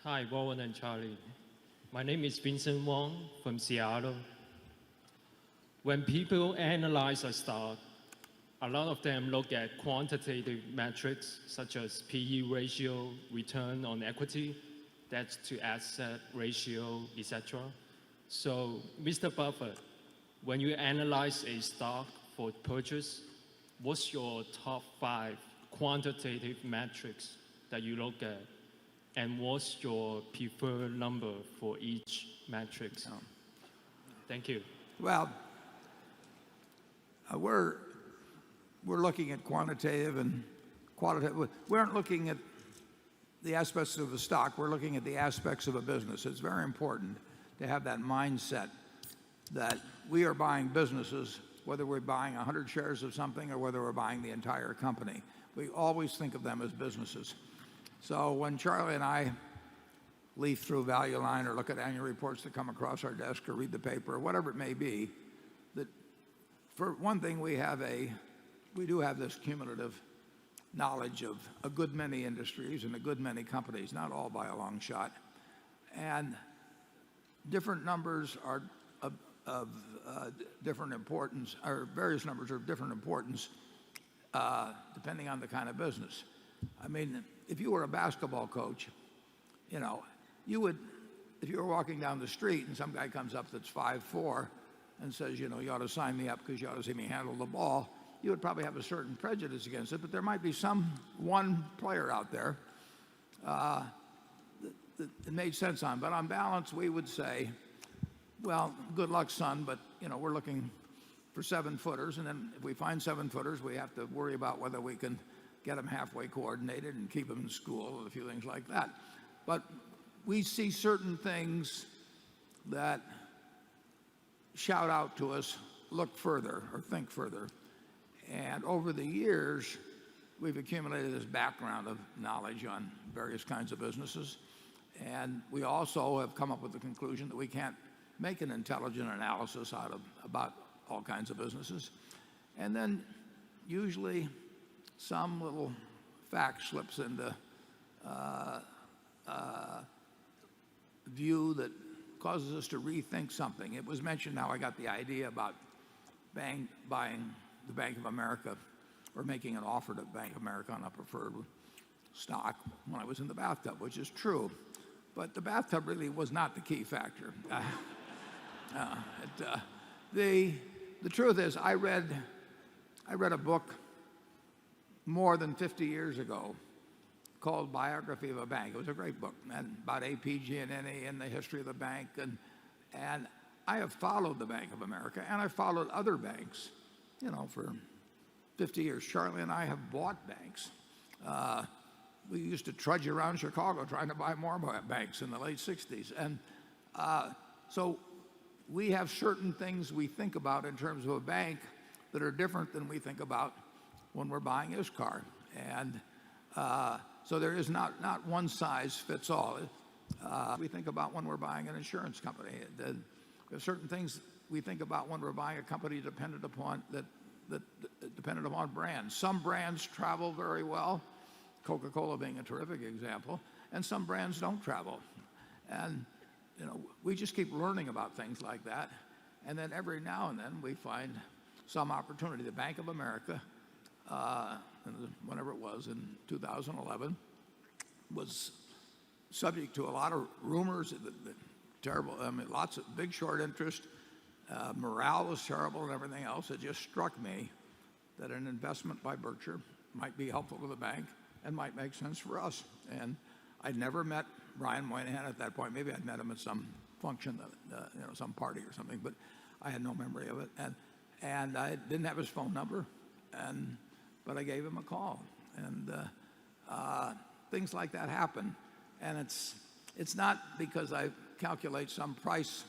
Hi, Warren and Charlie. My name is Vincent Wong from Seattle. When people analyze a stock, a lot of them look at quantitative metrics such as PE ratio, return on equity, debt to asset ratio, etc. So, Mr. Buffett, when you analyze a stock for purchase, what's your top 5 quantitative metrics that you look at? And what's your preferred number for each metrics? Thank you. Well, we're looking at quantitative and qualitative. We aren't looking at the aspects of the stock. We're looking at the aspects of a business. It's very important to have that mindset that we are buying businesses, whether we're buying 100 shares of something or whether we're buying the entire company. We always think of them as businesses. So when Charlie and I leaf through Value Line or look at annual reports that come across our desk or read the paper or whatever it may be, that for one thing we do have this cumulative knowledge of a good many industries and a good many companies, not all by a long shot. And different numbers are of different importance, or various numbers are of different importance depending on the kind of business. I mean, if you were a basketball coach, you would, if you were walking down the street and some guy comes up that's 5'4" and says, you ought to sign me up because you ought to see me handle the ball, you would probably have a certain prejudice against it, but there might be one player out there that it made sense on. But on balance, we would say, well, good luck, son, but we're looking for 7-footers, and then if we find 7-footers, we have to worry about whether we can get them halfway coordinated and keep them in school and a few things like that. But we see certain things that shout out to us, look further or think further. And over the years, we've accumulated this background of knowledge on various kinds of businesses. And we also have come up with the conclusion that we can't make an intelligent analysis about all kinds of businesses. And then usually some little fact slips into view that causes us to rethink something. It was mentioned how I got the idea about buying the Bank of America or making an offer to Bank of America on a preferred stock when I was in the bathtub, which is true. But the bathtub really was not the key factor. The truth is, I read a book more than 50 years ago called Biography of a Bank. It was a great book, and about APG and the history of the bank. And I have followed the Bank of America, and I've followed other banks, for 50 years. Charlie and I have bought banks. We used to trudge around Chicago trying to buy more banks in the late 60s. And so we have certain things we think about in terms of a bank that are different than we think about when we're buying his car. And so there is not one size fits all. We think about when we're buying an insurance company. There's certain things we think about when we're buying a company dependent upon brands. Some brands travel very well, Coca-Cola being a terrific example, and some brands don't travel. And we just keep learning about things like that. And then every now and then we find some opportunity. The Bank of America, whenever it was in 2011, was subject to a lot of rumors, terrible. I mean, lots of big short interest. Morale was terrible and everything else. It just struck me that an investment by Berkshire might be helpful to the bank and might make sense for us. And I'd never met Brian Moynihan at that point. Maybe I'd met him at some function, some party or something, but I had no memory of it. And I didn't have his phone number, but I gave him a call. And things like that happen. And it's not because I calculate some precise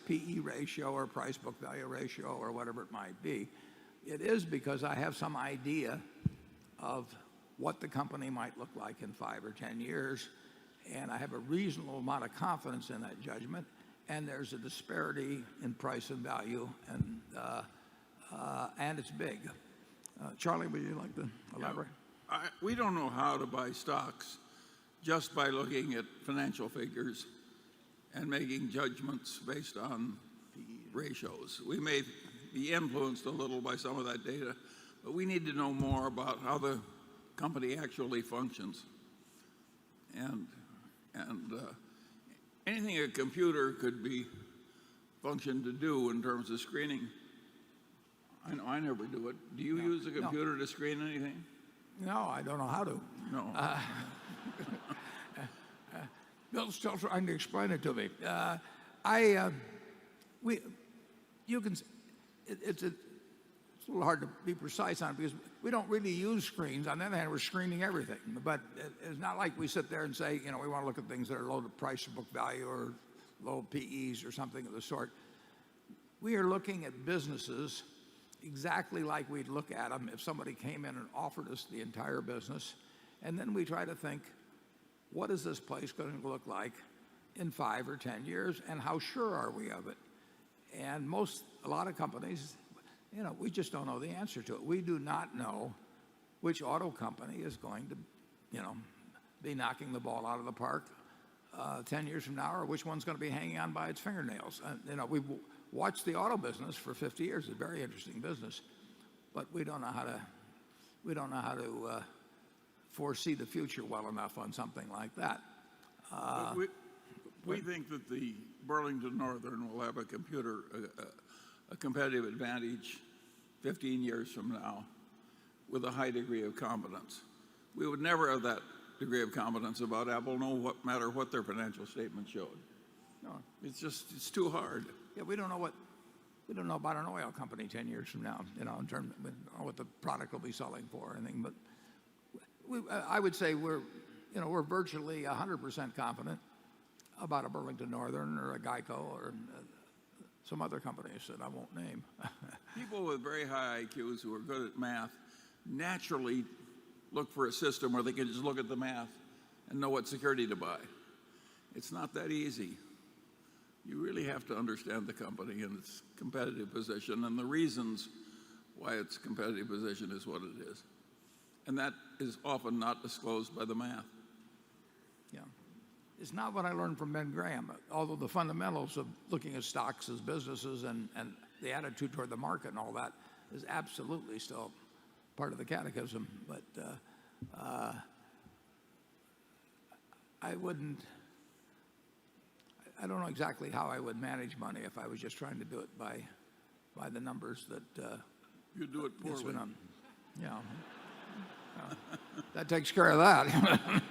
PE ratio or price book value ratio or whatever it might be. It is because I have some idea of what the company might look like in 5 or 10 years, and I have a reasonable amount of confidence in that judgment, and there's a disparity in price and value, and it's big. Charlie, would you like to elaborate? We don't know how to buy stocks, just by looking at financial figures and making judgments based on ratios. We may be influenced a little by some of that data, but we need to know more about how the company actually functions. And anything a computer could be function to do in terms of screening, I know I never do it. Do you use a computer to screen anything? No, I don't know how to. No. Bill's still trying to explain it to me. It's a little hard to be precise on it because we don't really use screens. On the other hand, we're screening everything. But it's not like we sit there and say, we want to look at things that are low to price or book value or low PEs or something of the sort. We are looking at businesses exactly like we'd look at them if somebody came in and offered us the entire business. And then we try to think, what is this place going to look like in 5 or 10 years, and how sure are we of it? And a lot of companies, we just don't know the answer to it. We do not know which auto company is going to, be knocking the ball out of the park 10 years from now, or which one's going to be hanging on by its fingernails. We've watched the auto business for 50 years. It's a very interesting business, but we don't know how to foresee the future well enough on something like that. We think that the Burlington Northern will have a competitive advantage 15 years from now with a high degree of competence. We would never have that degree of competence about Apple, no matter what their financial statement showed. No, It's too hard. yeah, we don't know about an oil company 10 years from now. In terms of what the product will be selling for or anything. But I would say we're virtually 100% confident about a Burlington Northern or a Geico or some other companies that I won't name. People with very high IQs who are good at math naturally look for a system where they can just look at the math and know what security to buy. It's not that easy. You really have to understand the company and its competitive position and the reasons why its competitive position is what it is. And that is often not disclosed by the math. Yeah. It's not what I learned from Ben Graham, although the fundamentals of looking at stocks as businesses and the attitude toward the market and all that is absolutely still part of the catechism. But I don't know exactly how I would manage money if I was just trying to do it by the numbers that You do it poorly. that takes care of that.